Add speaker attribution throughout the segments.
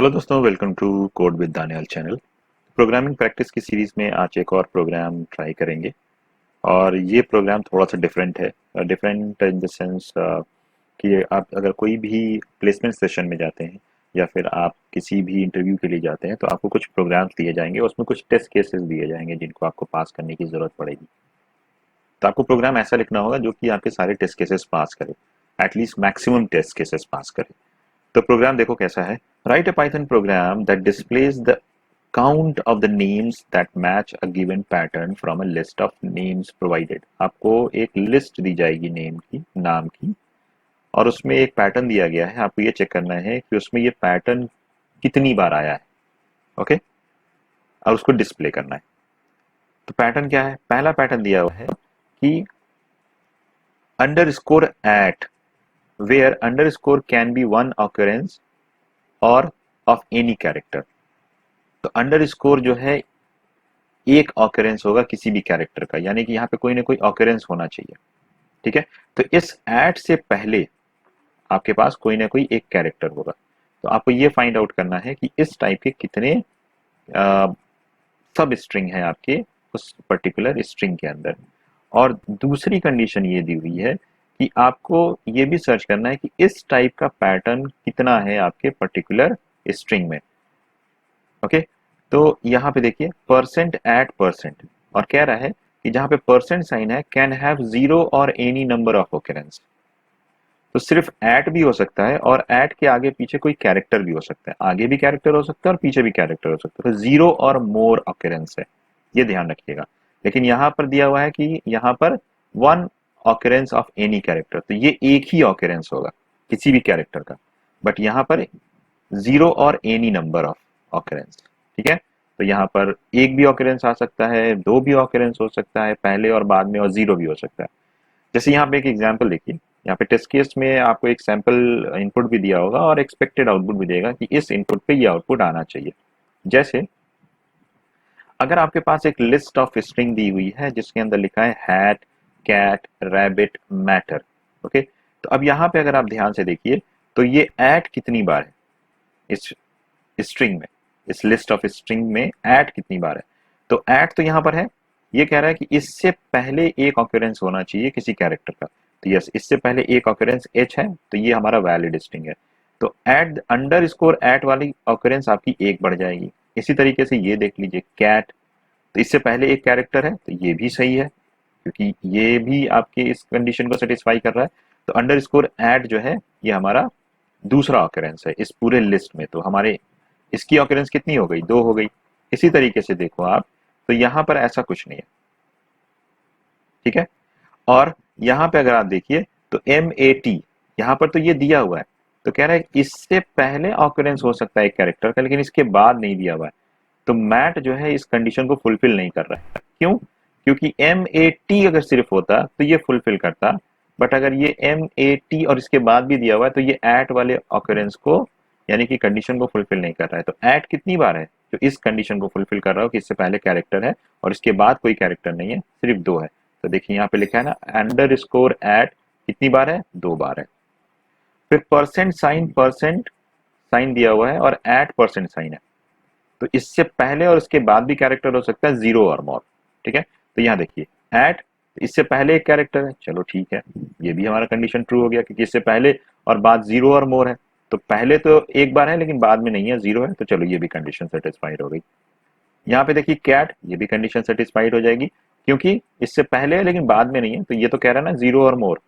Speaker 1: Hello दोस्तों, welcome to code with Daniyal channel. Programming practice की series में आज एक और प्रोग्राम ट्राई करेंगे और ये प्रोग्राम थोड़ा सा डिफरेंट है। डिफरेंट इन द सेंस कि आप अगर कोई भी प्लेसमेंट सेशन में जाते हैं या फिर आप किसी भी इंटरव्यू के लिए जाते हैं तो आपको कुछ प्रोग्राम्स दिए जाएंगे, उसमें कुछ टेस्ट केसेस दिए जाएंगे जिनको आपको पास करने की ज़रूरत पड़ेगी। तो आपको प्रोग्राम ऐसा लिखना होगा जो कि आपके सारे टेस्ट केसेस पास करे, at least maximum test cases pass करे। तो प्रोग्राम देखो कैसा है। Write a Python program that displays the count of the names that match a given pattern from a list of names provided. आपको एक list दी जाएगी name की, नाम की, और उसमें एक पैटर्न दिया गया है। आपको ये चेक करना है कि उसमें ये पैटर्न कितनी बार आया है। ओके, और उसको डिस्प्ले करना है। तो पैटर्न क्या है? पहला पैटर्न दिया हुआ है कि underscore at, where underscore can be one occurrence or of any character. तो अंडरस्कोर जो है एक ऑकरेंस होगा किसी भी कैरेक्टर का, यानी कि यहाँ पे कोई ना कोई ऑकरेंस होना चाहिए। ठीक है, तो इस एट से पहले आपके पास कोई ना कोई एक कैरेक्टर होगा। तो आपको ये फाइंड आउट करना है कि इस टाइप के कितने सब स्ट्रिंग है आपके उस पर्टिकुलर स्ट्रिंग के अंदर। और दूसरी कंडीशन ये दी हुई है कि आपको ये भी सर्च करना है कि इस टाइप का पैटर्न कितना है आपके पर्टिकुलर स्ट्रिंग में। ओके, तो यहाँ पे देखिए परसेंट एट परसेंट, और कह रहा है कि जहाँ पे परसेंट साइन है कैन हैव जीरो और एनी नंबर ऑफ ओकरेंस। तो सिर्फ एट भी हो सकता है और एट के आगे पीछे कोई कैरेक्टर भी हो सकता है, आगे भी कैरेक्टर हो सकता है और पीछे भी कैरेक्टर हो सकता है। तो जीरो और मोर ऑकरेंस है, ये ध्यान रखिएगा। लेकिन यहाँ पर दिया हुआ है कि यहाँ पर one occurrence of any character, तो ये एक ही ऑकरेंस होगा किसी भी कैरेक्टर का। बट यहाँ पर जीरो और एनी नंबर ऑफ ऑकरेंस। ठीक है, तो यहाँ पर एक भी ऑकरेंस आ सकता है, दो भी ऑकरेंस हो सकता है पहले और बाद में, और जीरो भी हो सकता है। जैसे यहाँ पे एक एग्जांपल देखिए, यहाँ पे टेस्ट केस में आपको एक सैंपल इनपुट भी दिया होगा और एक्सपेक्टेड आउटपुट भी देगा कि इस इनपुट पे ये आउटपुट आना चाहिए। जैसे अगर आपके पास एक लिस्ट ऑफ स्ट्रिंग दी हुई है जिसके अंदर लिखा है hat, cat, rabbit, matter. Okay, तो अब यहाँ पे अगर आप ध्यान से देखिए तो ये ऐट कितनी बार है इस स्ट्रिंग में, इस लिस्ट ऑफ स्ट्रिंग में ऐट कितनी बार है? तो ऐट तो यहाँ पर है, ये कह रहा है कि इससे पहले एक ऑकरेंस होना चाहिए किसी कैरेक्टर का। तो यस, इससे पहले एक ऑकरेंस एच है, तो ये हमारा वैलिड स्ट्रिंग है। तो एट अंडर स्कोर एट वाली ऑकरेंस आपकी एक बढ़ जाएगी। इसी तरीके से ये देख लीजिए कैट, तो इससे पहले एक कैरेक्टर है, तो ये भी सही है क्योंकि ये भी आपके इस कंडीशन को सेटिस्फाई कर रहा है। तो अंडर स्कोर एट जो है ये हमारा दूसरा ऑकरेंस है इस पूरे लिस्ट में, तो हमारे इसकी ऑकरेंस कितनी हो गई? दो हो गई। इसी तरीके से देखो आप, तो यहां पर ऐसा कुछ नहीं है। ठीक है, और यहां पे अगर आप देखिए तो एम ए टी, यहां पर तो ये दिया हुआ है, तो कह रहा है इससे पहले ऑकरेंस हो सकता है एक कैरेक्टर का, लेकिन इसके बाद नहीं दिया हुआ है। तो मैट जो है इस कंडीशन को फुलफिल नहीं कर रहा है। क्यों? क्योंकि एम ए टी अगर सिर्फ होता तो ये फुलफिल करता, बट अगर ये एम ए टी और इसके बाद भी दिया हुआ है तो ये एट वाले ऑकरेंस को, यानी कि कंडीशन को फुलफिल नहीं कर रहा है। तो एट कितनी बार है? जो इस कंडीशन को फुलफिल कर रहा हो कि इससे पहले कैरेक्टर है और इसके बाद कोई कैरेक्टर नहीं है, सिर्फ दो है। तो देखिए यहाँ पे लिखा है ना, अंडर स्कोर एट कितनी बार है? दो बार है। फिर परसेंट साइन दिया हुआ है और एट परसेंट साइन है, तो इससे पहले और इसके बाद भी कैरेक्टर हो सकता है जीरो और मोर। ठीक है, तो यहाँ देखिए एट, इससे पहले एक कैरेक्टर है, चलो ठीक है, ये भी हमारा कंडीशन ट्रू हो गया क्योंकि इससे पहले और बाद जीरो और मोर है। तो पहले तो एक बार है लेकिन बाद में नहीं है, जीरो है, तो चलो ये भी कंडीशन सेटिस्फाइड हो गई। यहाँ पे देखिए कैट, ये भी कंडीशन सेटिस्फाइड हो जाएगी क्योंकि इससे पहले है लेकिन बाद में नहीं है, तो ये तो कह रहा है ना जीरो और मोर।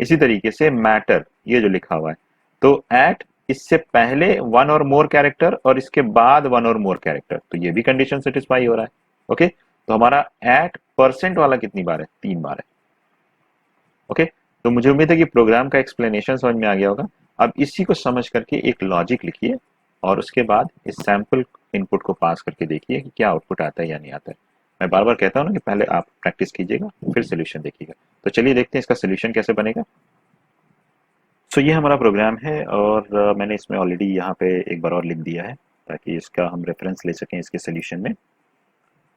Speaker 1: इसी तरीके से मैटर, ये जो लिखा हुआ है, तो एट इससे पहले वन और मोर कैरेक्टर और इसके बाद वन और मोर कैरेक्टर, तो ये भी कंडीशन सेटिस्फाई हो रहा है। ओके, तो हमारा एट परसेंट वाला कितनी बार है? तीन बार है। ओके, तो मुझे उम्मीद है कि प्रोग्राम का एक्सप्लेनेशन समझ में आ गया होगा। अब इसी को समझ करके एक लॉजिक लिखिए और उसके बाद इस सैंपल इनपुट को पास करके देखिए कि क्या आउटपुट आता है या नहीं आता है। मैं बार बार कहता हूँ ना कि पहले आप प्रैक्टिस कीजिएगा फिर सोल्यूशन देखिएगा। तो चलिए देखते हैं इसका सोल्यूशन कैसे बनेगा। सो ये हमारा प्रोग्राम है और मैंने इसमें ऑलरेडी यहाँ पे एक बार और लिख दिया है ताकि इसका हम रेफरेंस ले सकें इसके सोल्यूशन में।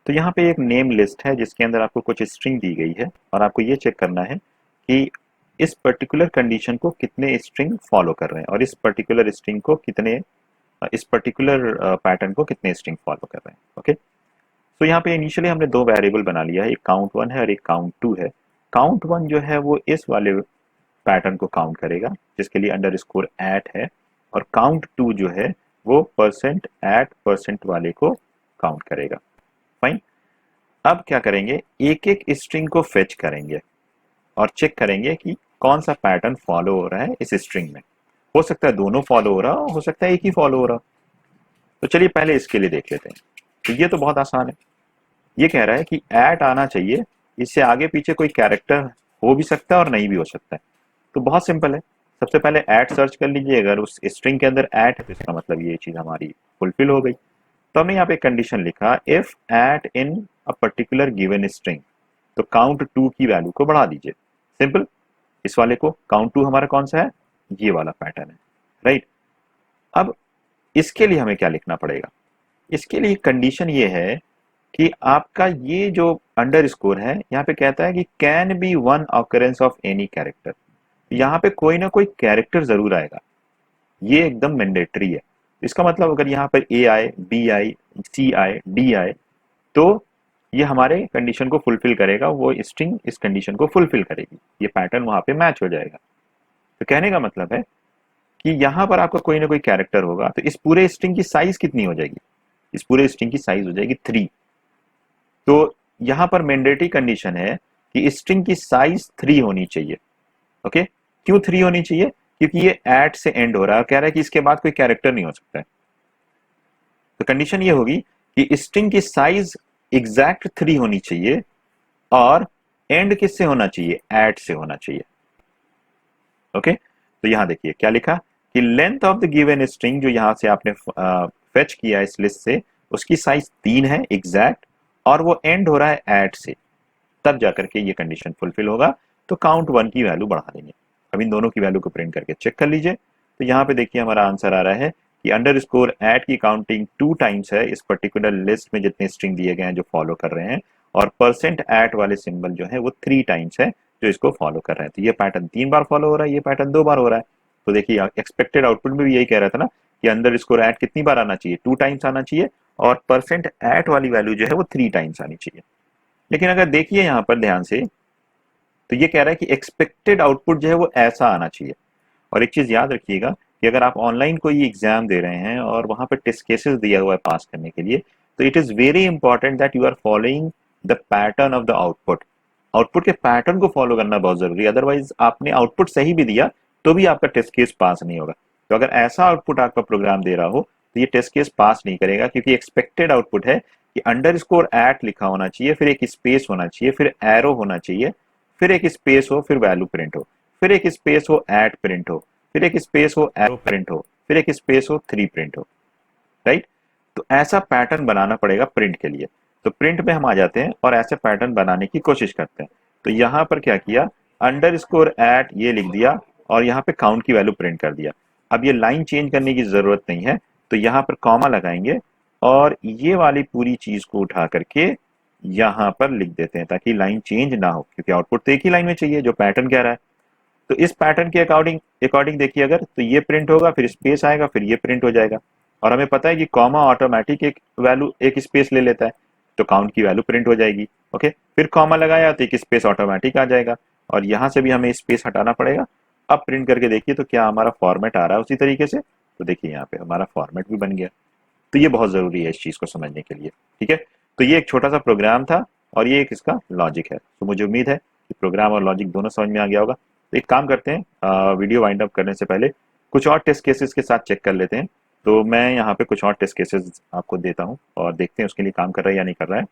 Speaker 1: तो यहाँ पे एक नेम लिस्ट है जिसके अंदर आपको कुछ स्ट्रिंग दी गई है और आपको ये चेक करना है कि इस पर्टिकुलर कंडीशन को कितने स्ट्रिंग फॉलो कर रहे हैं और इस पर्टिकुलर स्ट्रिंग को कितने इस पर्टिकुलर पैटर्न को कितने स्ट्रिंग फॉलो कर रहे हैं। ओके, तो यहाँ पे इनिशियली हमने दो वेरिएबल बना लिया है, एक काउंट 1 है और एक काउंट 2 है। काउंट 1 जो है वो इस वाले पैटर्न को काउंट करेगा जिसके लिए अंडरस्कोर एट है, और काउंट 2 जो है वो परसेंट एट परसेंट वाले को काउंट करेगा। फाइन, अब क्या करेंगे, एक एक स्ट्रिंग को फेच करेंगे और चेक करेंगे कि कौन सा पैटर्न फॉलो हो रहा है इस स्ट्रिंग में। हो सकता है दोनों फॉलो हो रहा हो सकता है एक ही फॉलो हो रहा। तो चलिए पहले इसके लिए देख लेते हैं। तो ये तो बहुत आसान है, ये कह रहा है कि एट आना चाहिए, इससे आगे पीछे कोई कैरेक्टर हो भी सकता है और नहीं भी हो सकता है। तो बहुत सिंपल है, सबसे पहले एट सर्च कर लीजिए, अगर उस स्ट्रिंग के अंदर एट है तो इसका मतलब ये चीज हमारी फुलफिल हो गई। तो हमने यहाँ पे कंडीशन लिखा, if at in a particular given string, तो काउंट 2 की वैल्यू को बढ़ा दीजिए। सिंपल, इस वाले को काउंट 2 हमारा कौन सा है, ये वाला पैटर्न है, राइट। अब इसके लिए हमें क्या लिखना पड़ेगा, इसके लिए कंडीशन ये है कि आपका ये जो अंडरस्कोर है यहाँ पे कहता है कि can be one occurrence of any character, यहाँ पे कोई ना कोई कैरेक्टर जरूर आएगा, ये एकदम मैंडेटरी है। इसका मतलब अगर यहाँ पर ए आए, बी आए, सी आए, डी आए, तो ये हमारे कंडीशन को फुलफिल करेगा, वो स्ट्रिंग इस कंडीशन को फुलफिल करेगी, ये पैटर्न वहां पे मैच हो जाएगा। तो कहने का मतलब है कि यहाँ पर आपका कोई ना कोई कैरेक्टर होगा, तो इस पूरे स्ट्रिंग की साइज कितनी हो जाएगी, इस पूरे स्ट्रिंग की साइज हो जाएगी 3। तो यहाँ पर मैंडेटरी कंडीशन है कि स्ट्रिंग की साइज 3 होनी चाहिए। ओके, क्यों 3 होनी चाहिए, क्योंकि ये एट से एंड हो रहा है, कह रहा है कि इसके बाद कोई कैरेक्टर नहीं हो सकता है। तो कंडीशन ये होगी कि स्ट्रिंग की साइज एग्जैक्ट 3 होनी चाहिए और एंड किससे होना चाहिए, एट से होना चाहिए। ओके, तो यहां देखिए क्या लिखा कि length of the given string, जो यहां से आपने फेच किया इस लिस्ट से, उसकी साइज 3 है एग्जैक्ट, और वो एंड हो रहा है एट से, तब जाकर के ये कंडीशन फुलफिल होगा। तो काउंट 1 की वैल्यू बढ़ा देंगे। अब इन दोनों की वैल्यू को प्रिंट करके चेक कर लीजिए। तो यहाँ पे देखिए हमारा आंसर आ रहा है कि अंडरस्कोर एट की काउंटिंग 2 टाइम्स है इस पर्टिकुलर लिस्ट में जितने स्ट्रिंग दिए गए हैं जो फॉलो कर रहे हैं, और परसेंट एट वाले सिंबल जो है वो 3 टाइम्स है जो इसको फॉलो कर रहे हैं। तो ये पैटर्न 3 बार फॉलो हो रहा है, ये पैटर्न 2 बार हो रहा है। तो देखिए एक्सपेक्टेड आउटपुट में भी यही कह रहा था ना कि अंडरस्कोर एट कितनी बार आना चाहिए, 2 टाइम्स आना चाहिए, और परसेंट एट वाली वैल्यू जो है वो 3 टाइम्स आनी चाहिए। लेकिन अगर देखिए यहाँ पर ध्यान से, तो ये कह रहा है कि एक्सपेक्टेड आउटपुट जो है वो ऐसा आना चाहिए। और एक चीज याद रखिएगा कि अगर आप ऑनलाइन कोई एग्जाम दे रहे हैं और वहां पर टेस्ट केसेस दिया हुआ है पास करने के लिए, तो it is very important that you are following the pattern of the output. Output के पैटर्न को फॉलो करना बहुत जरूरी है, अदरवाइज आपने आउटपुट सही भी दिया तो भी आपका टेस्ट केस पास नहीं होगा। तो अगर ऐसा आउटपुट आपका प्रोग्राम दे रहा हो तो ये टेस्ट केस पास नहीं करेगा, क्योंकि एक्सपेक्टेड आउटपुट है कि अंडरस्कोर एट लिखा होना चाहिए, फिर एक स्पेस होना चाहिए, फिर एरो होना चाहिए, फिर एक स्पेस हो, फिर वैल्यू प्रिंट हो, फिर एक स्पेस हो, एट प्रिंट हो, फिर एक स्पेस हो, एरो प्रिंट हो, फिर एक स्पेस हो, 3 प्रिंट हो, राइट। तो ऐसा पैटर्न बनाना पड़ेगा प्रिंट के लिए। तो प्रिंट में हम आ जाते हैं और ऐसे पैटर्न बनाने की कोशिश करते हैं। तो यहां पर क्या किया, अंडरस्कोर एट ये लिख दिया और यहाँ पे काउंट की वैल्यू प्रिंट कर दिया। अब ये लाइन चेंज करने की जरूरत नहीं है, तो यहाँ पर कॉमा लगाएंगे और ये वाली पूरी चीज को उठा करके यहां पर लिख देते हैं ताकि लाइन चेंज ना हो, क्योंकि आउटपुट तो एक ही लाइन में चाहिए जो पैटर्न कह रहा है। तो इस पैटर्न के अकॉर्डिंग अकॉर्डिंग देखिए, अगर तो ये प्रिंट होगा, फिर स्पेस आएगा, फिर ये प्रिंट हो जाएगा। और हमें पता है कि कॉमा ऑटोमेटिक एक वैल्यू एक स्पेस ले लेता है, तो काउंट की वैल्यू प्रिंट हो जाएगी। ओके, फिर कॉमा लगाया तो एक स्पेस ऑटोमेटिक आ जाएगा, और यहां से भी हमें स्पेस हटाना पड़ेगा। अब प्रिंट करके देखिए तो क्या हमारा फॉर्मेट आ रहा है उसी तरीके से। तो देखिए यहाँ पे हमारा फॉर्मेट भी बन गया। तो ये बहुत जरूरी है इस चीज को समझने के लिए, ठीक है। तो ये एक छोटा सा प्रोग्राम था और ये एक इसका लॉजिक है। तो मुझे उम्मीद है कि प्रोग्राम और लॉजिक दोनों समझ में आ गया होगा। तो एक काम करते हैं, वीडियो वाइंड अप करने से पहले कुछ और टेस्ट केसेस के साथ चेक कर लेते हैं। तो मैं यहाँ पे कुछ और टेस्ट केसेस आपको देता हूँ और देखते हैं उसके लिए काम कर रहा है या नहीं कर रहा है।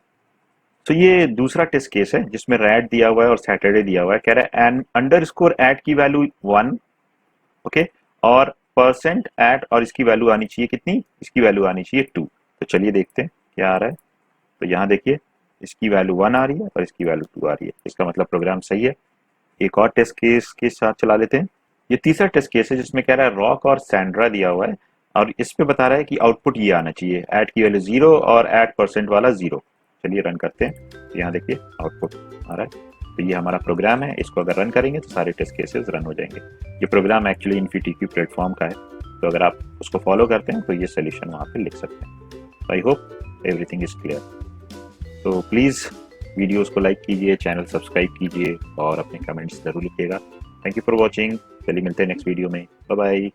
Speaker 1: तो ये दूसरा टेस्ट केस है जिसमें रैट दिया हुआ है और सैटरडे दिया हुआ है। कह रहा है एन अंडरस्कोर एट की वैल्यू 1, ओके, और परसेंट एट, और इसकी वैल्यू आनी चाहिए कितनी, इसकी वैल्यू आनी चाहिए 2। तो चलिए देखते हैं क्या आ रहा है। तो यहाँ देखिए इसकी वैल्यू 1 आ रही है और इसकी वैल्यू 2 आ रही है, इसका मतलब प्रोग्राम सही है। एक और टेस्ट केस के साथ चला लेते हैं। ये तीसरा टेस्ट केस है जिसमें कह रहा है रॉक और सैंड्रा दिया हुआ है और इस पे बता रहा है कि आउटपुट ये आना चाहिए, एट की वैल्यू 0 और एट परसेंट वाला 0। चलिए रन करते हैं। तो यहाँ देखिए आउटपुट आ रहा है। तो ये हमारा प्रोग्राम है, इसको अगर रन करेंगे तो सारे टेस्ट केसेस रन हो जाएंगे। ये प्रोग्राम एक्चुअली इन्फीटीक्यू प्लेटफॉर्म का है। तो अगर आप उसको फॉलो करते हैं तो ये सोल्यूशन वहाँ पे लिख सकते हैं। I hope everything is clear. तो प्लीज़ वीडियोस को लाइक कीजिए, चैनल सब्सक्राइब कीजिए और अपने कमेंट्स ज़रूर लिखिएगा। Thank you for watching. चलिए मिलते हैं नेक्स्ट वीडियो में। Bye bye.